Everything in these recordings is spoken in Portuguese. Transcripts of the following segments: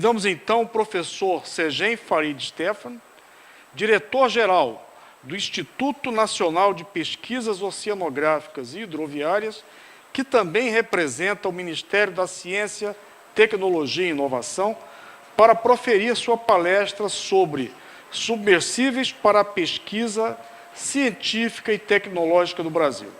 Convidamos, então, o professor Sergem Farid Stefan, diretor-geral do Instituto Nacional de Pesquisas Oceanográficas e Hidroviárias, que também representa o Ministério da Ciência, Tecnologia e Inovação, para proferir sua palestra sobre submersíveis para a pesquisa científica e tecnológica do Brasil.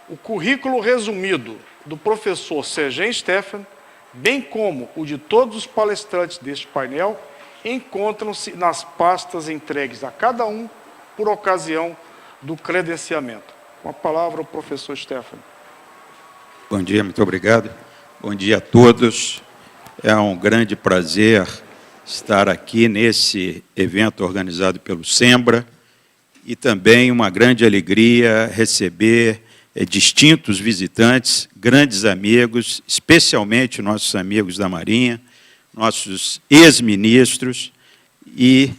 O currículo resumido do professor Sergem Stefan, bem como o de todos os palestrantes deste painel, encontram-se nas pastas entregues a cada um por ocasião do credenciamento. Com a palavra, o professor Stefan. Bom dia, muito obrigado. Bom dia a todos. É um grande prazer estar aqui nesse evento organizado pelo SEMBRA e também uma grande alegria receber distintos visitantes, grandes amigos, especialmente nossos amigos da Marinha, nossos ex-ministros e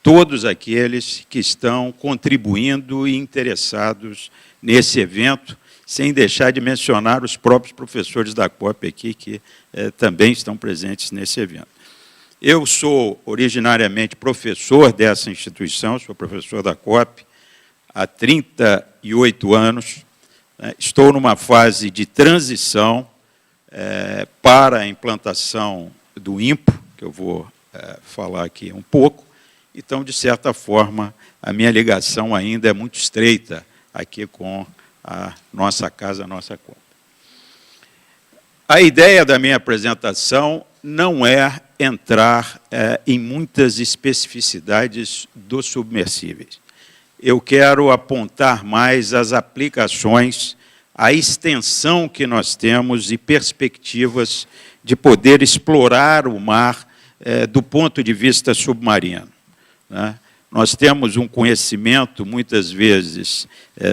todos aqueles que estão contribuindo e interessados nesse evento, sem deixar de mencionar os próprios professores da COP aqui, que também estão presentes nesse evento. Eu sou originariamente professor dessa instituição, sou professor da COP há 38 anos, estou numa fase de transição para a implantação do INPO, que eu vou falar aqui um pouco, então, de certa forma, a minha ligação ainda é muito estreita aqui com a nossa casa, a nossa COP. A ideia da minha apresentação não é entrar em muitas especificidades dos submersíveis. Eu quero apontar mais as aplicações, a extensão que nós temos e perspectivas de poder explorar o mar do ponto de vista submarino, né? Nós temos um conhecimento, muitas vezes,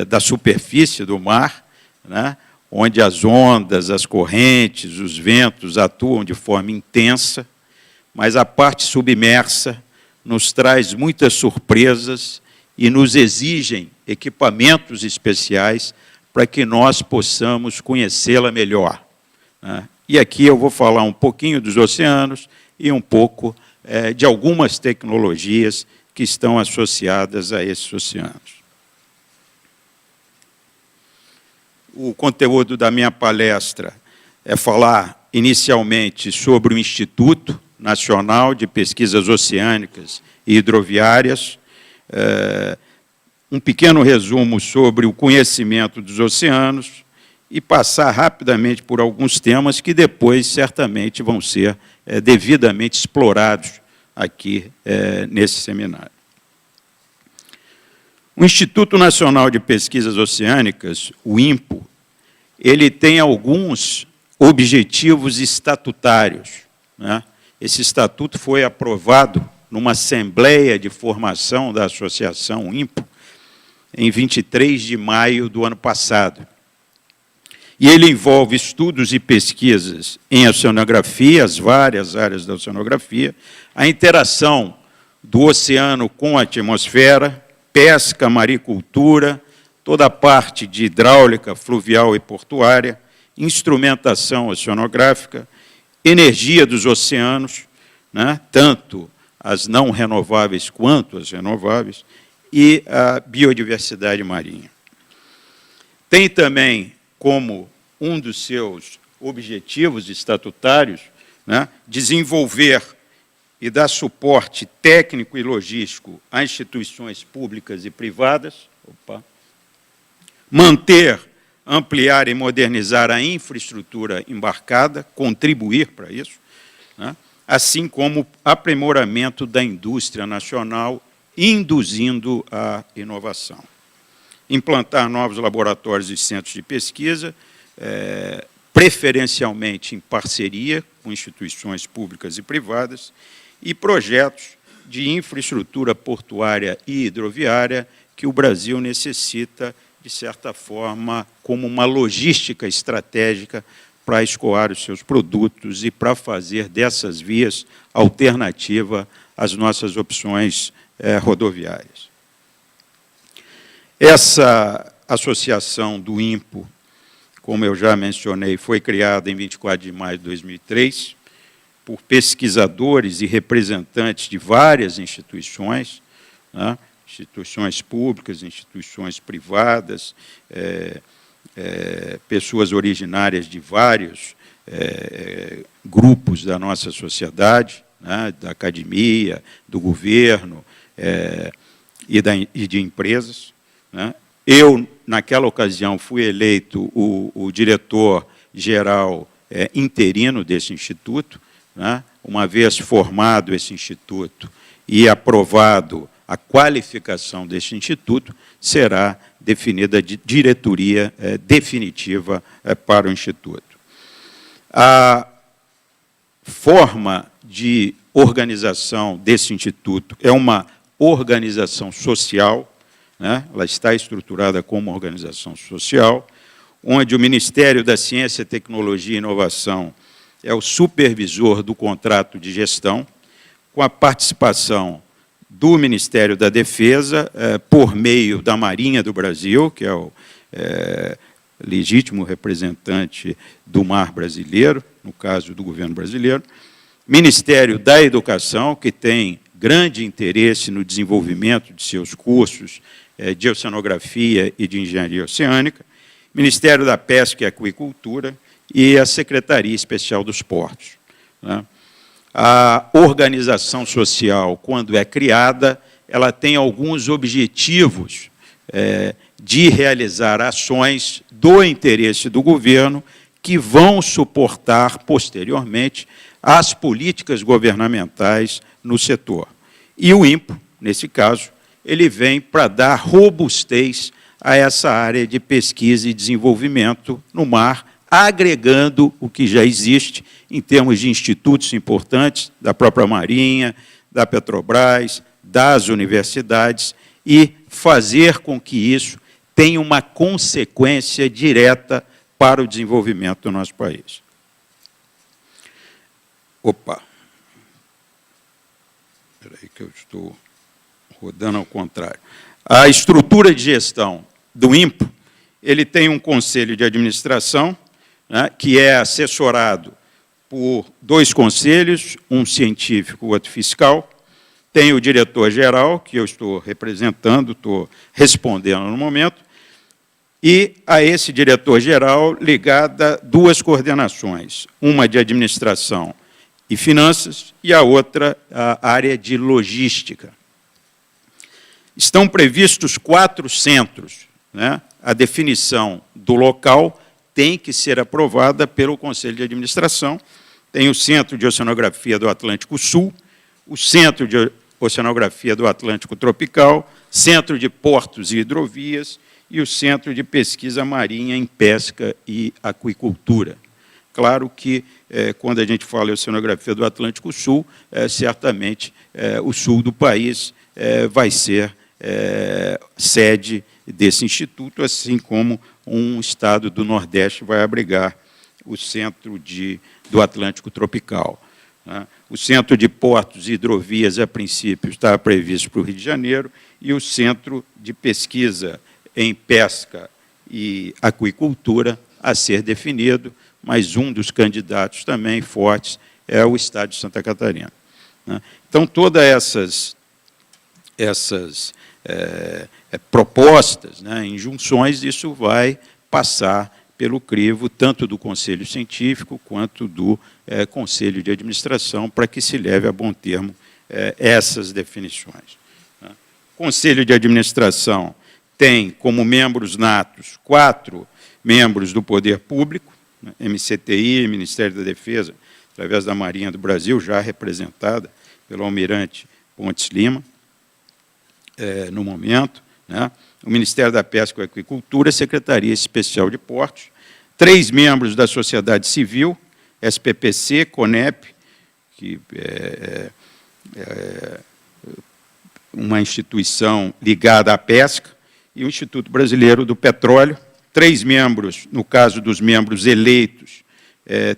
da superfície do mar, né? Onde as ondas, as correntes, os ventos atuam de forma intensa, mas a parte submersa nos traz muitas surpresas e nos exigem equipamentos especiais para que nós possamos conhecê-la melhor, né? E aqui eu vou falar um pouquinho dos oceanos e um pouco de algumas tecnologias que estão associadas a esses oceanos. O conteúdo da minha palestra é falar, inicialmente, sobre o Instituto Nacional de Pesquisas Oceânicas e Hidroviárias, um pequeno resumo sobre o conhecimento dos oceanos e passar rapidamente por alguns temas que depois, certamente, vão ser devidamente explorados aqui nesse seminário. O Instituto Nacional de Pesquisas Oceânicas, o INPO, ele tem alguns objetivos estatutários, né? Esse estatuto foi aprovado numa assembleia de formação da Associação INPO em 23 de maio do ano passado. E ele envolve estudos e pesquisas em oceanografia, as várias áreas da oceanografia, a interação do oceano com a atmosfera, pesca, maricultura, toda a parte de hidráulica, fluvial e portuária, instrumentação oceanográfica, energia dos oceanos, né, tanto as não renováveis quanto as renováveis, e a biodiversidade marinha. Tem também como um dos seus objetivos estatutários, né, desenvolver e dar suporte técnico e logístico a instituições públicas e privadas, manter, ampliar e modernizar a infraestrutura embarcada, contribuir para isso, né, assim como aprimoramento da indústria nacional, induzindo a inovação. Implantar novos laboratórios e centros de pesquisa, preferencialmente em parceria com instituições públicas e privadas, e projetos de infraestrutura portuária e hidroviária que o Brasil necessita, de certa forma, como uma logística estratégica para escoar os seus produtos e para fazer dessas vias alternativa às nossas opções rodoviárias. Essa associação do INPO, como eu já mencionei, foi criada em 24 de maio de 2003, por pesquisadores e representantes de várias instituições, né, instituições públicas, instituições privadas, pessoas originárias de vários grupos da nossa sociedade, né, da academia, do governo e de empresas. Né. Eu, naquela ocasião, fui eleito o diretor-geral interino desse instituto, né. Uma vez formado esse instituto e aprovado a qualificação desse instituto, será definida a diretoria definitiva para o instituto. A forma de organização desse instituto é uma organização social, né? Ela está estruturada como organização social, onde o Ministério da Ciência, Tecnologia e Inovação é o supervisor do contrato de gestão, com a participação do Ministério da Defesa, por meio da Marinha do Brasil, que é o legítimo representante do mar brasileiro, no caso do governo brasileiro, Ministério da Educação, que tem grande interesse no desenvolvimento de seus cursos de oceanografia e de engenharia oceânica, Ministério da Pesca e Aquicultura e a Secretaria Especial dos Portos. Né? A organização social, quando é criada, ela tem alguns objetivos de realizar ações do interesse do governo que vão suportar, posteriormente, as políticas governamentais no setor. E o INPO, nesse caso, ele vem para dar robustez a essa área de pesquisa e desenvolvimento no mar, agregando o que já existe em termos de institutos importantes da própria Marinha, da Petrobras, das universidades, e fazer com que isso tenha uma consequência direta para o desenvolvimento do nosso país. Opa! Espera aí que eu estou rodando ao contrário. A estrutura de gestão do INPO, ele tem um conselho de administração, né, que é assessorado por 2 conselhos, um científico e outro fiscal. Tem o diretor-geral, que eu estou representando, estou respondendo no momento, e a esse diretor-geral ligada 2 coordenações, uma de administração e finanças e a outra a área de logística. Estão previstos 4 centros, né? A definição do local tem que ser aprovada pelo Conselho de Administração. Tem o Centro de Oceanografia do Atlântico Sul, o Centro de Oceanografia do Atlântico Tropical, Centro de Portos e Hidrovias e o Centro de Pesquisa Marinha em Pesca e Aquicultura. Claro que, quando a gente fala em oceanografia do Atlântico Sul, certamente o sul do país vai ser sede desse instituto, assim como um estado do Nordeste vai abrigar o Centro do Atlântico Tropical. Né? O Centro de Portos e Hidrovias, a princípio, está previsto para o Rio de Janeiro, e o Centro de Pesquisa em Pesca e Aquicultura a ser definido, mas um dos candidatos também fortes é o Estado de Santa Catarina. Né? Então, todas essas propostas, né, injunções, isso vai passar pelo crivo tanto do Conselho Científico quanto do Conselho de Administração, para que se leve a bom termo essas definições. Né? O Conselho de Administração tem como membros natos 4 membros do Poder Público, né, MCTI, Ministério da Defesa, através da Marinha do Brasil, já representada pelo almirante Pontes Lima, no momento, né? O Ministério da Pesca e Aquicultura, Secretaria Especial de Portos, 3 membros da sociedade civil, SPPC, CONEP, que é uma instituição ligada à pesca, e o Instituto Brasileiro do Petróleo, 3 membros, no caso dos membros eleitos,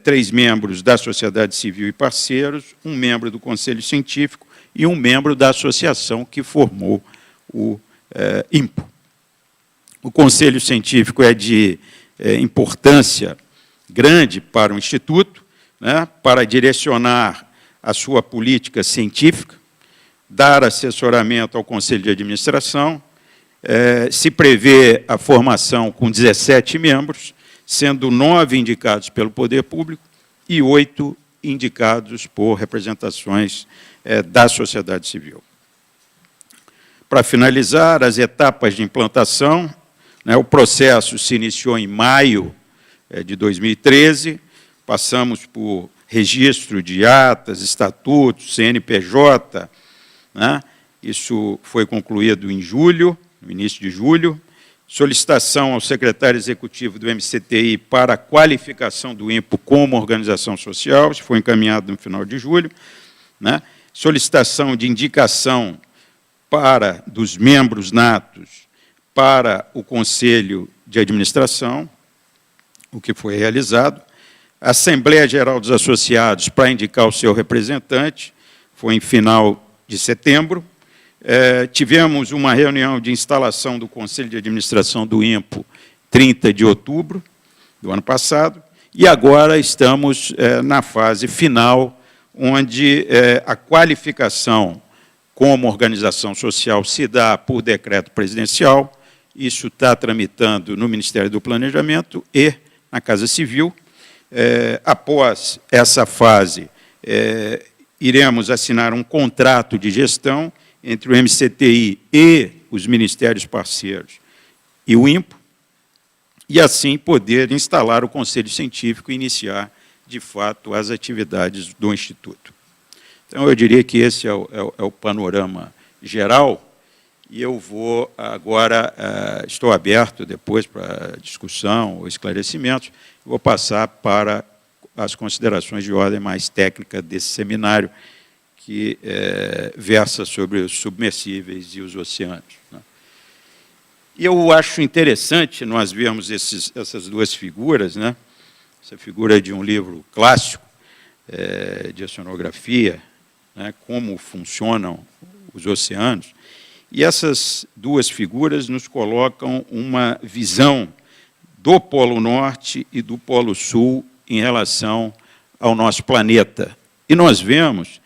3 membros da sociedade civil e parceiros, 1 membro do Conselho Científico e 1 membro da associação que formou o INPO. O Conselho Científico é de importância grande para o Instituto, né, para direcionar a sua política científica, dar assessoramento ao Conselho de Administração. Se prevê a formação com 17 membros, sendo 9 indicados pelo Poder Público e 8 indicados por representações da sociedade civil. Para finalizar, as etapas de implantação, né, o processo se iniciou em maio de 2013, passamos por registro de atas, estatutos, CNPJ, né, isso foi concluído em julho, no início de julho, solicitação ao secretário executivo do MCTI para a qualificação do INPO como organização social, isso foi encaminhado no final de julho, né, solicitação de indicação dos membros natos para o Conselho de Administração, o que foi realizado, Assembleia Geral dos Associados para indicar o seu representante, foi em final de setembro. Tivemos uma reunião de instalação do Conselho de Administração do INPO, 30 de outubro do ano passado, e agora estamos na fase final, onde a qualificação como organização social se dá por decreto presidencial, isso está tramitando no Ministério do Planejamento e na Casa Civil. Após essa fase, iremos assinar um contrato de gestão entre o MCTI e os ministérios parceiros e o INPO, e assim poder instalar o Conselho Científico e iniciar, de fato, as atividades do Instituto. Então, eu diria que esse é o panorama geral, e eu vou agora, estou aberto depois para discussão ou esclarecimentos, vou passar para as considerações de ordem mais técnica desse seminário, que versa sobre os submersíveis e os oceanos, né. E eu acho interessante nós vermos essas duas figuras, né? Essa figura de um livro clássico de oceanografia, né? Como funcionam os oceanos, e essas duas figuras nos colocam uma visão do Polo Norte e do Polo Sul em relação ao nosso planeta. E nós vemos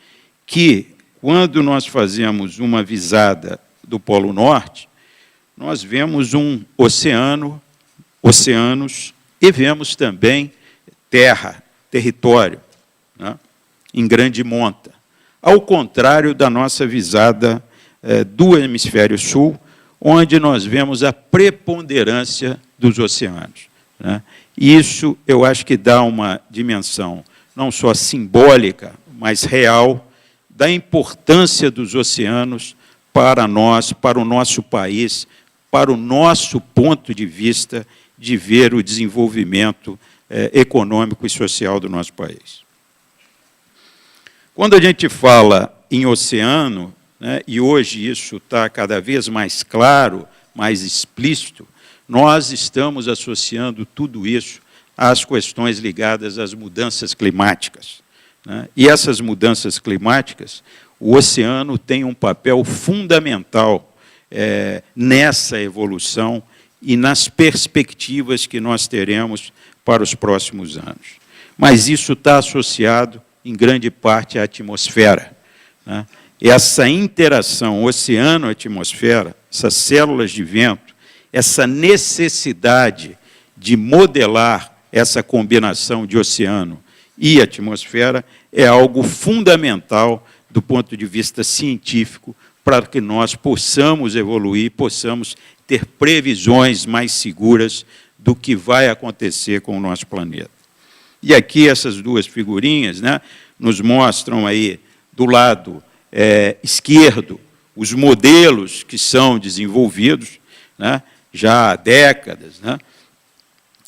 que, quando nós fazemos uma visada do Polo Norte, nós vemos um oceanos, e vemos também terra, território, né, em grande monta, ao contrário da nossa visada do hemisfério sul, onde nós vemos a preponderância dos oceanos, né. E isso, eu acho que dá uma dimensão não só simbólica, mas real, da importância dos oceanos para nós, para o nosso país, para o nosso ponto de vista de ver o desenvolvimento econômico e social do nosso país. Quando a gente fala em oceano, né, e hoje isso está cada vez mais claro, mais explícito, nós estamos associando tudo isso às questões ligadas às mudanças climáticas, né? E essas mudanças climáticas, o oceano tem um papel fundamental nessa evolução e nas perspectivas que nós teremos para os próximos anos. Mas isso está associado, em grande parte, à atmosfera, né? Essa interação oceano-atmosfera, essas células de vento, essa necessidade de modelar essa combinação de oceano e atmosfera é algo fundamental do ponto de vista científico para que nós possamos evoluir, possamos ter previsões mais seguras do que vai acontecer com o nosso planeta. E aqui essas duas figurinhas, né, nos mostram aí, do lado esquerdo, os modelos que são desenvolvidos, né, já há décadas, né,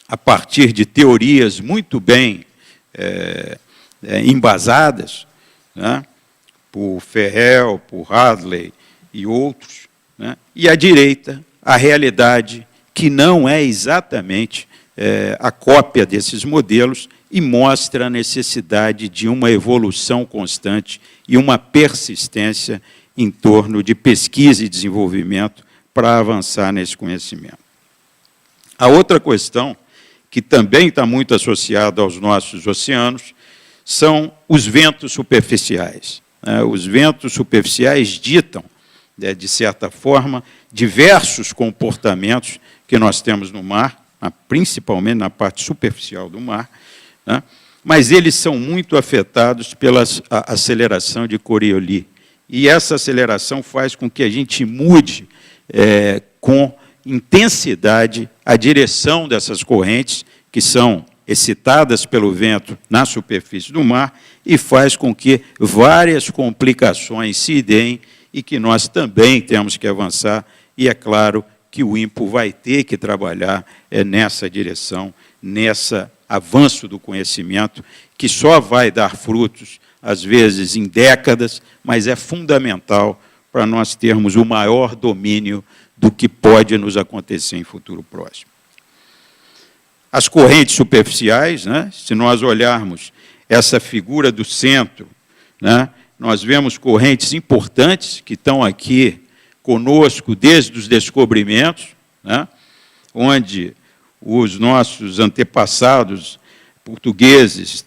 a partir de teorias muito bem embasadas, né, por Ferrel, por Hadley e outros, né, e à direita, a realidade que não é exatamente a cópia desses modelos e mostra a necessidade de uma evolução constante e uma persistência em torno de pesquisa e desenvolvimento para avançar nesse conhecimento. A outra questão, que também está muito associada aos nossos oceanos, são os ventos superficiais. Os ventos superficiais ditam, de certa forma, diversos comportamentos que nós temos no mar, principalmente na parte superficial do mar, mas eles são muito afetados pela aceleração de Coriolis. E essa aceleração faz com que a gente mude com intensidade a direção dessas correntes, que são excitadas pelo vento na superfície do mar, e faz com que várias complicações se deem e que nós também temos que avançar, e é claro que o INPO vai ter que trabalhar nessa direção, nesse avanço do conhecimento, que só vai dar frutos, às vezes, em décadas, mas é fundamental para nós termos o maior domínio do que pode nos acontecer em futuro próximo. As correntes superficiais, se nós olharmos essa figura do centro, nós vemos correntes importantes que estão aqui conosco desde os descobrimentos, onde os nossos antepassados portugueses,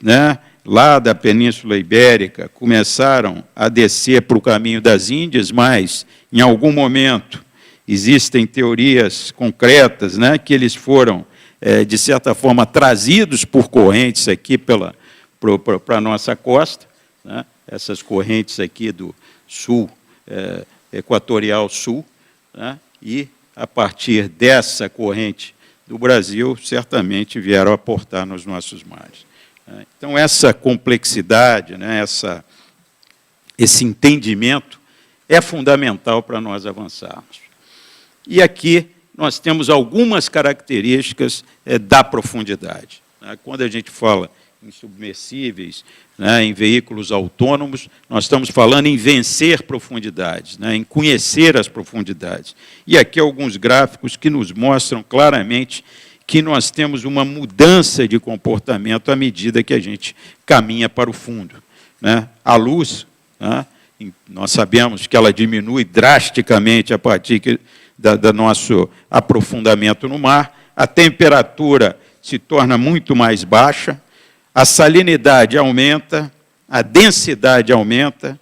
lá da Península Ibérica, começaram a descer para o caminho das Índias, mas, em algum momento, existem teorias concretas, que eles foram, de certa forma, trazidos por correntes aqui para a nossa costa, essas correntes aqui do sul, equatorial sul, e, a partir dessa corrente do Brasil, certamente vieram aportar nos nossos mares. Então, essa complexidade, esse entendimento é fundamental para nós avançarmos. E aqui nós temos algumas características da profundidade. Quando a gente fala em submersíveis, em veículos autônomos, nós estamos falando em vencer profundidades, em conhecer as profundidades. E aqui alguns gráficos que nos mostram claramente que nós temos uma mudança de comportamento à medida que a gente caminha para o fundo. A luz, nós sabemos que ela diminui drasticamente a partir do nosso aprofundamento no mar, a temperatura se torna muito mais baixa, a salinidade aumenta, a densidade aumenta,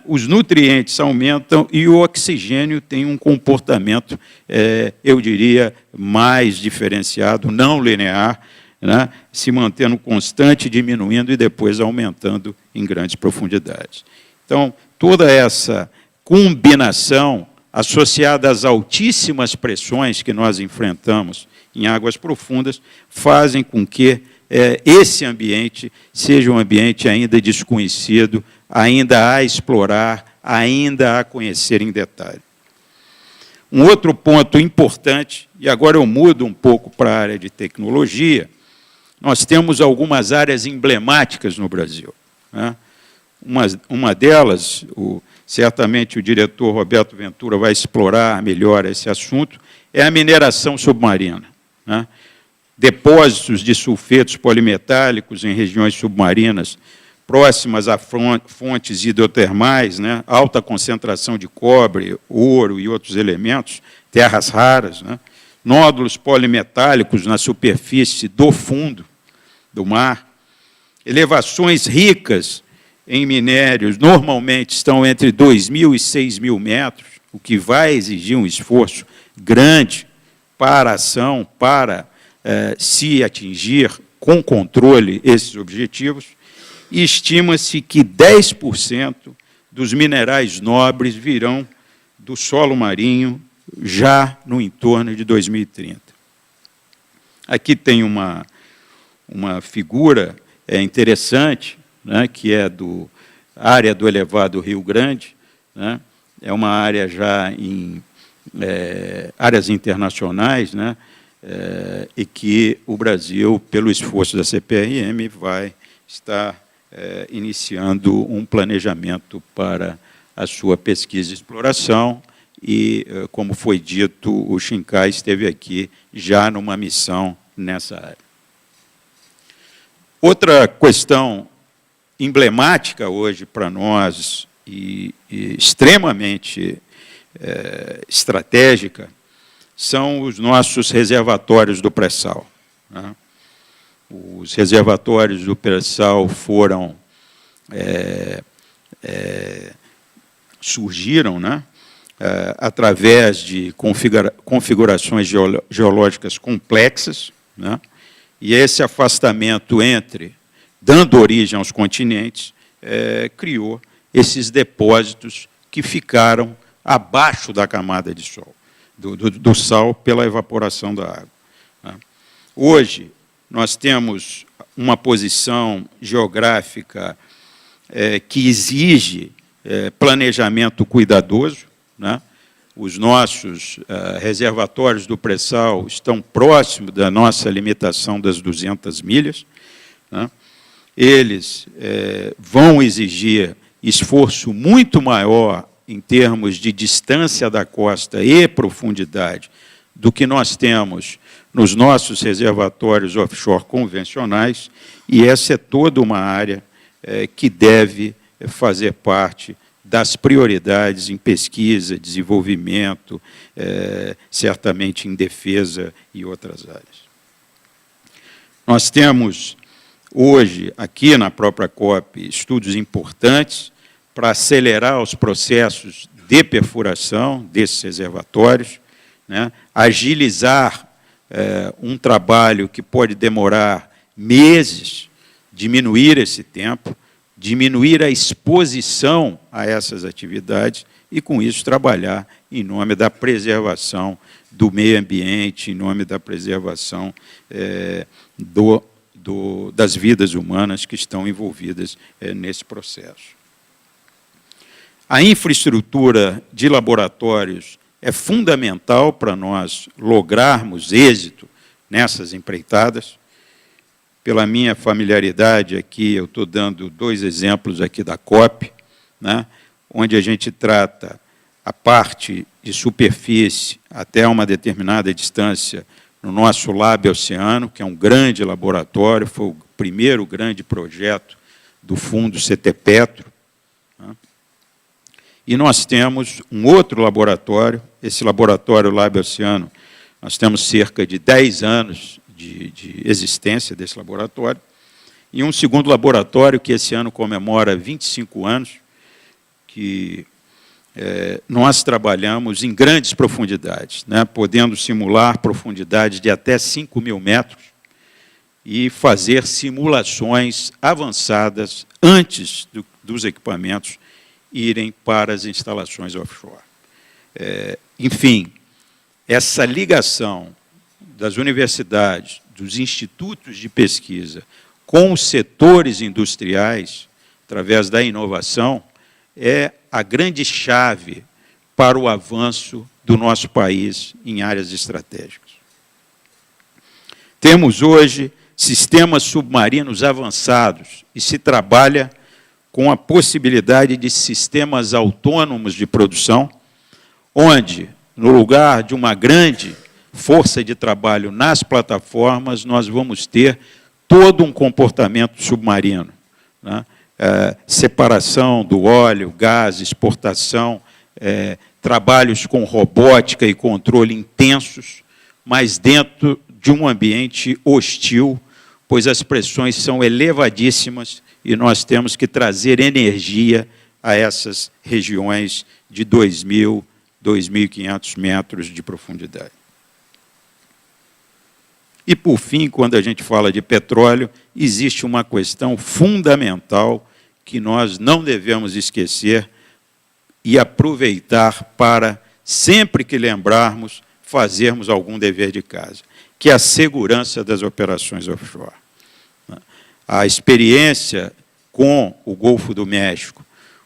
os nutrientes aumentam e o oxigênio tem um comportamento, eu diria, mais diferenciado, não linear, se mantendo constante, diminuindo e depois aumentando em grandes profundidades. Então, toda essa combinação associada às altíssimas pressões que nós enfrentamos em águas profundas fazem com que esse ambiente seja um ambiente ainda desconhecido, ainda a explorar, ainda a conhecer em detalhe. Um outro ponto importante, e agora eu mudo um pouco para a área de tecnologia, nós temos algumas áreas emblemáticas no Brasil. Uma delas, certamente o diretor Roberto Ventura vai explorar melhor esse assunto, é a mineração submarina. Depósitos de sulfetos polimetálicos em regiões submarinas próximas a fontes hidrotermais, alta concentração de cobre, ouro e outros elementos, terras raras, nódulos polimetálicos na superfície do fundo do mar, elevações ricas em minérios, normalmente estão entre 2.000 e 6.000 metros, o que vai exigir um esforço grande para a ação, para se atingir com controle esses objetivos, e estima-se que 10% dos minerais nobres virão do solo marinho já no entorno de 2030. Aqui tem uma figura interessante, que é da área do elevado Rio Grande, é uma área já em áreas internacionais, e que o Brasil, pelo esforço da CPRM, vai estar iniciando um planejamento para a sua pesquisa e exploração, e, como foi dito, o Xinkai esteve aqui já numa missão nessa área. Outra questão emblemática hoje para nós e extremamente estratégica são os nossos reservatórios do pré-sal. os reservatórios do pré-sal surgiram, né, através de configurações geológicas complexas, né, e esse afastamento dando origem aos continentes, criou esses depósitos que ficaram abaixo da camada de sol, do sal pela evaporação da água, né. Hoje, nós temos uma posição geográfica que exige planejamento cuidadoso, né? Os nossos reservatórios do pré-sal estão próximos da nossa limitação das 200 milhas, né? Eles vão exigir esforço muito maior em termos de distância da costa e profundidade do que nós temos nos nossos reservatórios offshore convencionais, e essa é toda uma área que deve fazer parte das prioridades em pesquisa, desenvolvimento, certamente em defesa e outras áreas. Nós temos hoje, aqui na própria COP, estudos importantes para acelerar os processos de perfuração desses reservatórios, né, agilizar um trabalho que pode demorar meses, diminuir esse tempo, diminuir a exposição a essas atividades e, com isso, trabalhar em nome da preservação do meio ambiente, em nome da preservação das vidas humanas que estão envolvidas nesse processo. A infraestrutura de laboratórios é fundamental para nós lograrmos êxito nessas empreitadas. Pela minha familiaridade aqui, eu estou dando 2 exemplos aqui da COP, né, onde a gente trata a parte de superfície até uma determinada distância no nosso Lab Oceano, que é um grande laboratório, foi o primeiro grande projeto do fundo CTPetro, né. E nós temos um outro laboratório, esse laboratório Lab Oceano, nós temos cerca de 10 anos de existência desse laboratório, e um segundo laboratório que esse ano comemora 25 anos, que nós trabalhamos em grandes profundidades, né, podendo simular profundidades de até 5.000 metros e fazer simulações avançadas antes dos equipamentos irem para as instalações offshore. Enfim, essa ligação das universidades, dos institutos de pesquisa com os setores industriais, através da inovação, é a grande chave para o avanço do nosso país em áreas estratégicas. Temos hoje sistemas submarinos avançados e se trabalha com a possibilidade de sistemas autônomos de produção, onde, no lugar de uma grande força de trabalho nas plataformas, nós vamos ter todo um comportamento submarino, né? Separação do óleo, gás, exportação, trabalhos com robótica e controle intensos, mas dentro de um ambiente hostil, pois as pressões são elevadíssimas e nós temos que trazer energia a essas regiões de 2.000, 2.500 metros de profundidade. E, por fim, quando a gente fala de petróleo, existe uma questão fundamental que nós não devemos esquecer e aproveitar para, sempre que lembrarmos, fazermos algum dever de casa, que é a segurança das operações offshore. A experiência com o Golfo do México,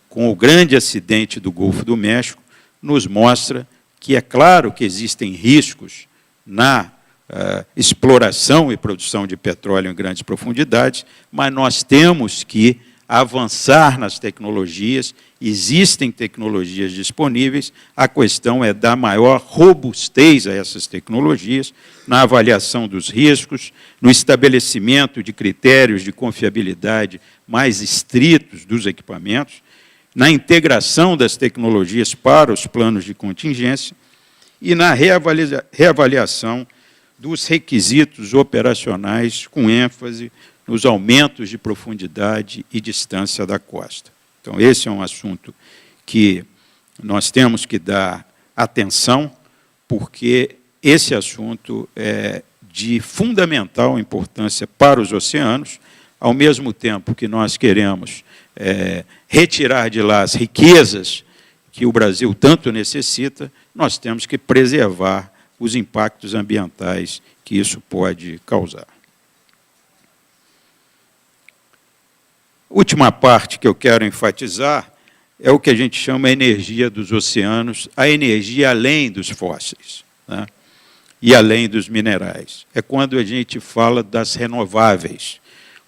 com o grande acidente do Golfo do México, nos mostra que é claro que existem riscos na exploração e produção de petróleo em grandes profundidades, mas nós temos que avançar nas tecnologias, existem tecnologias disponíveis, a questão é dar maior robustez a essas tecnologias, na avaliação dos riscos, no estabelecimento de critérios de confiabilidade mais estritos dos equipamentos, na integração das tecnologias para os planos de contingência e na reavaliação dos requisitos operacionais, com ênfase nos aumentos de profundidade e distância da costa. Então, esse é um assunto que nós temos que dar atenção, porque esse assunto é de fundamental importância para os oceanos, ao mesmo tempo que nós queremos retirar de lá as riquezas que o Brasil tanto necessita, nós temos que preservar os impactos ambientais que isso pode causar. Última parte que eu quero enfatizar é o que a gente chama de energia dos oceanos, a energia além dos fósseis, né? E além dos minerais. É quando a gente fala das renováveis.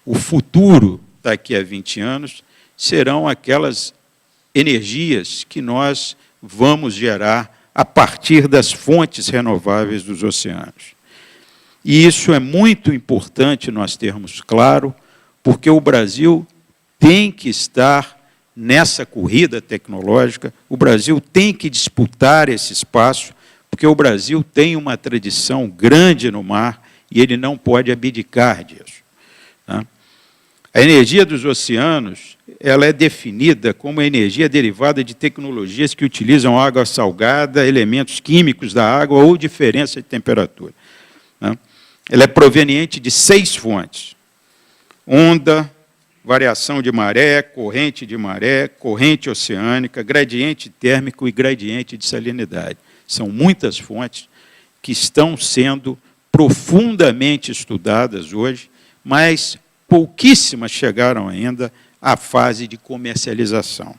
O futuro, daqui a 20 anos, serão aquelas energias que nós vamos gerar a partir das fontes renováveis dos oceanos. E isso é muito importante nós termos claro, porque o Brasil tem que estar nessa corrida tecnológica, o Brasil tem que disputar esse espaço, porque o Brasil tem uma tradição grande no mar e ele não pode abdicar disso, tá? A energia dos oceanos, ela é definida como energia derivada de tecnologias que utilizam água salgada, elementos químicos da água ou diferença de temperatura, tá? Ela é proveniente de 6 fontes: onda, variação de maré, corrente oceânica, gradiente térmico e gradiente de salinidade. São muitas fontes que estão sendo profundamente estudadas hoje, mas pouquíssimas chegaram ainda à fase de comercialização.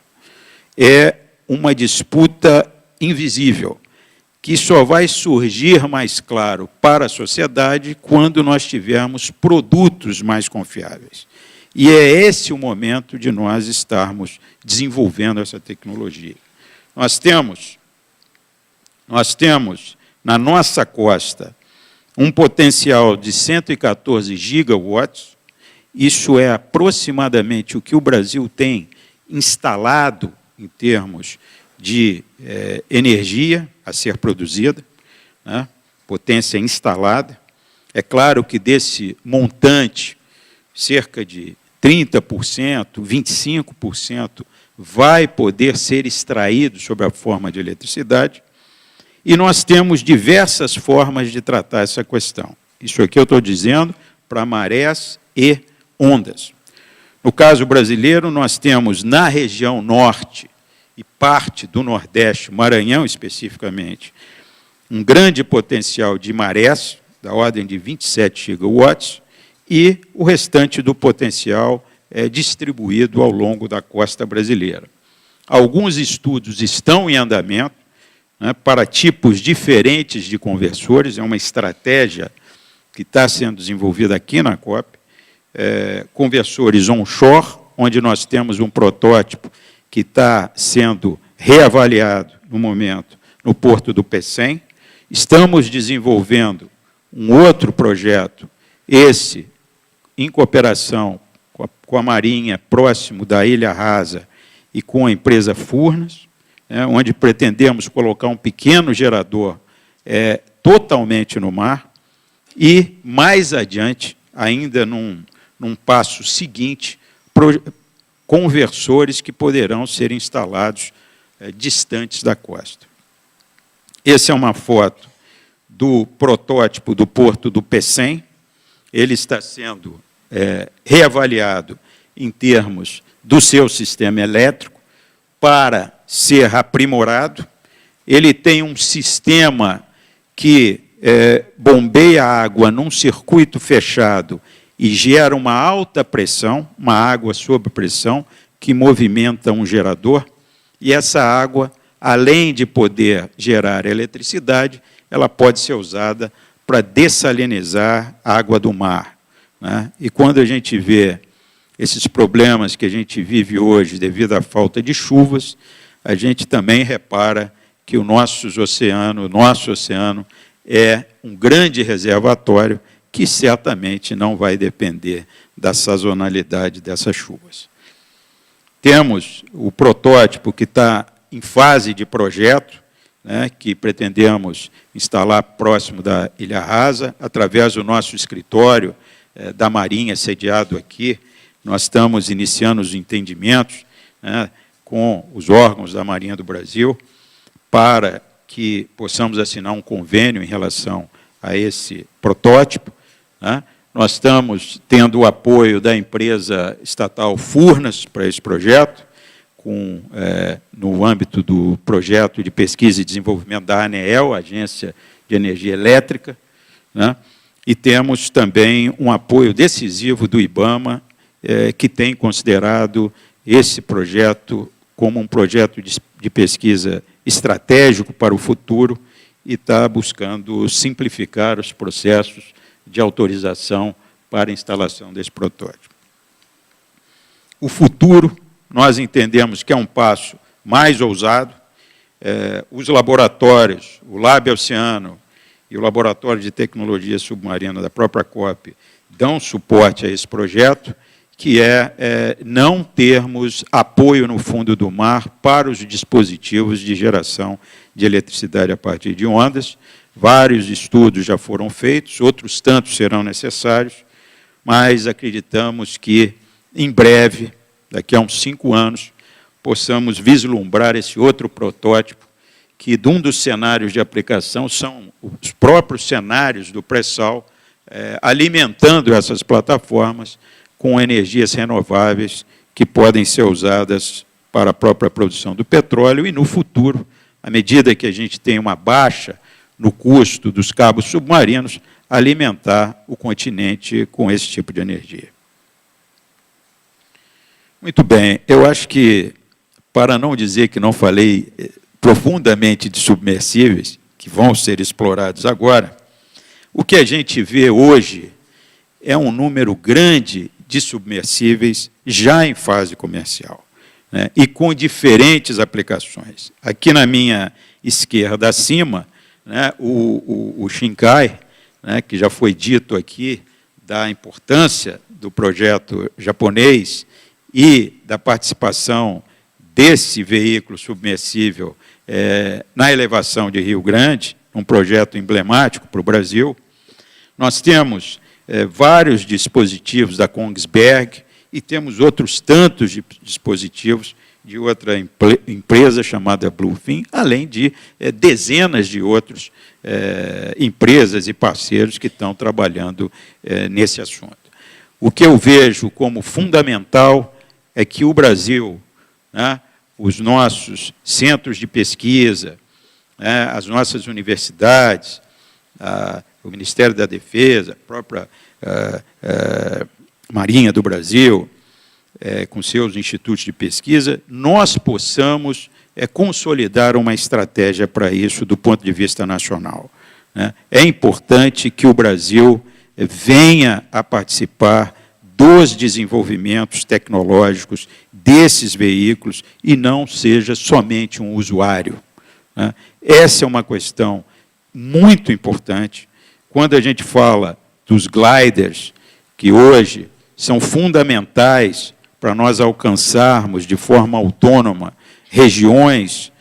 É uma disputa invisível, que só vai surgir mais claro para a sociedade quando nós tivermos produtos mais confiáveis. E é esse o momento de nós estarmos desenvolvendo essa tecnologia. Nós temos na nossa costa um potencial de 114 gigawatts, isso é aproximadamente o que o Brasil tem instalado em termos de energia a ser produzida, né? Potência instalada. É claro que desse montante, cerca de 30%, 25% vai poder ser extraído sob a forma de eletricidade, e nós temos diversas formas de tratar essa questão. Isso aqui eu estou dizendo para marés e ondas. No caso brasileiro, nós temos na região norte e parte do Nordeste, Maranhão especificamente, um grande potencial de marés, da ordem de 27 gigawatts, e o restante do potencial é distribuído ao longo da costa brasileira. Alguns estudos estão em andamento, né, para tipos diferentes de conversores, é uma estratégia que está sendo desenvolvida aqui na COP, conversores onshore, onde nós temos um protótipo que está sendo reavaliado, no momento, no Porto do Pecém. Estamos desenvolvendo um outro projeto, esse em cooperação com a Marinha, próximo da Ilha Rasa, e com a empresa Furnas, onde pretendemos colocar um pequeno gerador totalmente no mar, e, mais adiante, ainda num passo seguinte, conversores que poderão ser instalados distantes da costa. Essa é uma foto do protótipo do Porto do Pecém. Ele está sendo reavaliado em termos do seu sistema elétrico para ser aprimorado. Ele tem um sistema que bombeia a água num circuito fechado e gera uma alta pressão, uma água sob pressão, que movimenta um gerador, e essa água, além de poder gerar eletricidade, ela pode ser usada para dessalinizar a água do mar, né? E quando a gente vê esses problemas que a gente vive hoje devido à falta de chuvas, a gente também repara que o nosso oceano é um grande reservatório que certamente não vai depender da sazonalidade dessas chuvas. Temos o protótipo que está em fase de projeto, né, que pretendemos instalar próximo da Ilha Rasa, através do nosso escritório da Marinha, sediado aqui. Nós estamos iniciando os entendimentos, né, com os órgãos da Marinha do Brasil, para que possamos assinar um convênio em relação a esse protótipo, né. Nós estamos tendo o apoio da empresa estatal Furnas para esse projeto, no âmbito do projeto de pesquisa e desenvolvimento da ANEEL, Agência de Energia Elétrica, né? E temos também um apoio decisivo do IBAMA, que tem considerado esse projeto como um projeto de pesquisa estratégico para o futuro e está buscando simplificar os processos de autorização para a instalação desse protótipo. O futuro, nós entendemos que é um passo mais ousado. Os laboratórios, o Lab Oceano e o Laboratório de Tecnologia Submarina da própria COP, dão suporte a esse projeto, que é não termos apoio no fundo do mar para os dispositivos de geração de eletricidade a partir de ondas. Vários estudos já foram feitos, outros tantos serão necessários, mas acreditamos que, em breve, daqui a uns 5 anos, possamos vislumbrar esse outro protótipo, que de um dos cenários de aplicação são os próprios cenários do pré-sal, alimentando essas plataformas com energias renováveis que podem ser usadas para a própria produção do petróleo e, no futuro, à medida que a gente tem uma baixa no custo dos cabos submarinos, alimentar o continente com esse tipo de energia. Muito bem, eu acho que, para não dizer que não falei profundamente de submersíveis, que vão ser explorados agora, o que a gente vê hoje é um número grande de submersíveis já em fase comercial, né, e com diferentes aplicações. Aqui na minha esquerda, acima, né, o Shinkai, né, que já foi dito aqui, da importância do projeto japonês e da participação desse veículo submersível na elevação de Rio Grande, um projeto emblemático para o Brasil. Nós temos vários dispositivos da Kongsberg e temos outros tantos dispositivos de outra empresa chamada Bluefin, além de dezenas de outras empresas e parceiros que estão trabalhando nesse assunto. O que eu vejo como fundamental é que o Brasil, né, os nossos centros de pesquisa, né, as nossas universidades, o Ministério da Defesa, a própria Marinha do Brasil, com seus institutos de pesquisa, nós possamos consolidar uma estratégia para isso do ponto de vista nacional, né? É importante que o Brasil venha a participar dos desenvolvimentos tecnológicos desses veículos e não seja somente um usuário, né? Essa é uma questão muito importante. Quando a gente fala dos gliders, que hoje são fundamentais para nós alcançarmos de forma autônoma regiões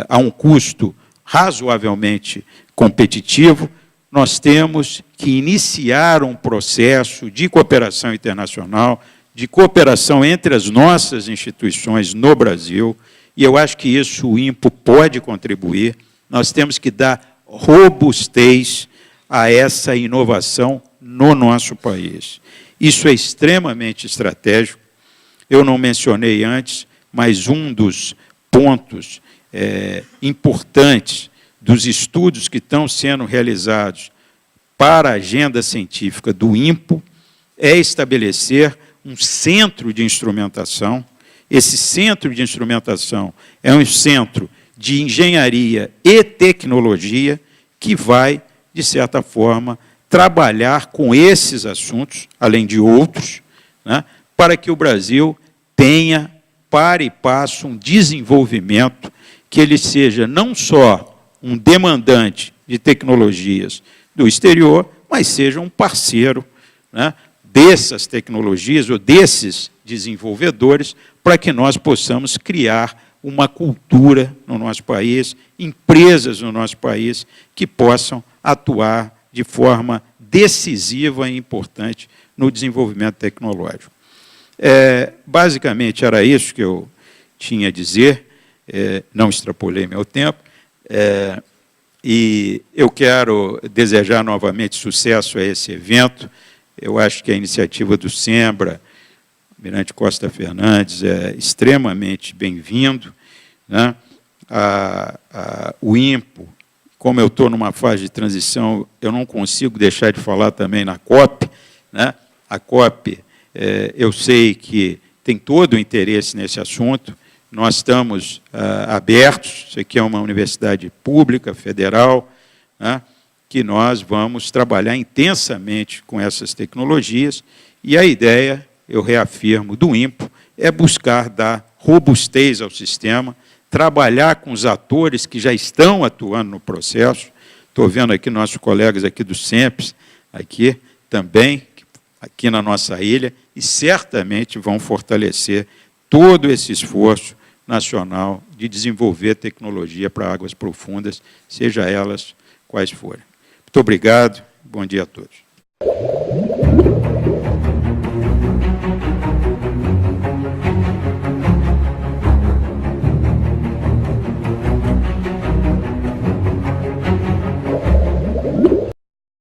a um custo razoavelmente competitivo, nós temos que iniciar um processo de cooperação internacional, de cooperação entre as nossas instituições no Brasil, e eu acho que isso o INPO pode contribuir. Nós temos que dar robustez a essa inovação no nosso país. Isso é extremamente estratégico. Eu não mencionei antes, mas um dos pontos importantes dos estudos que estão sendo realizados para a agenda científica do INPO é estabelecer um centro de instrumentação. Esse centro de instrumentação é um centro de engenharia e tecnologia que vai, de certa forma, trabalhar com esses assuntos, além de outros, né, para que o Brasil tenha, para e passo, um desenvolvimento que ele seja não só um demandante de tecnologias do exterior, mas seja um parceiro, né, dessas tecnologias ou desses desenvolvedores, para que nós possamos criar uma cultura no nosso país, empresas no nosso país que possam atuar de forma decisiva e importante no desenvolvimento tecnológico. Basicamente, era isso que eu tinha a dizer, não extrapolei meu tempo, e eu quero desejar novamente sucesso a esse evento. Eu acho que a iniciativa do SEMBRA, Almirante Costa Fernandes, é extremamente bem-vindo, né? O INPO, como eu estou numa fase de transição, eu não consigo deixar de falar também na COP, né? A COP, eu sei que tem todo o interesse nesse assunto, nós estamos abertos, isso aqui é uma universidade pública, federal, né? Que nós vamos trabalhar intensamente com essas tecnologias, e a ideia, eu reafirmo, do INPO, é buscar dar robustez ao sistema, trabalhar com os atores que já estão atuando no processo. Estou vendo aqui nossos colegas aqui do SEMPES, aqui também, aqui na nossa ilha, e certamente vão fortalecer todo esse esforço nacional de desenvolver tecnologia para águas profundas, seja elas quais forem. Muito obrigado, bom dia a todos.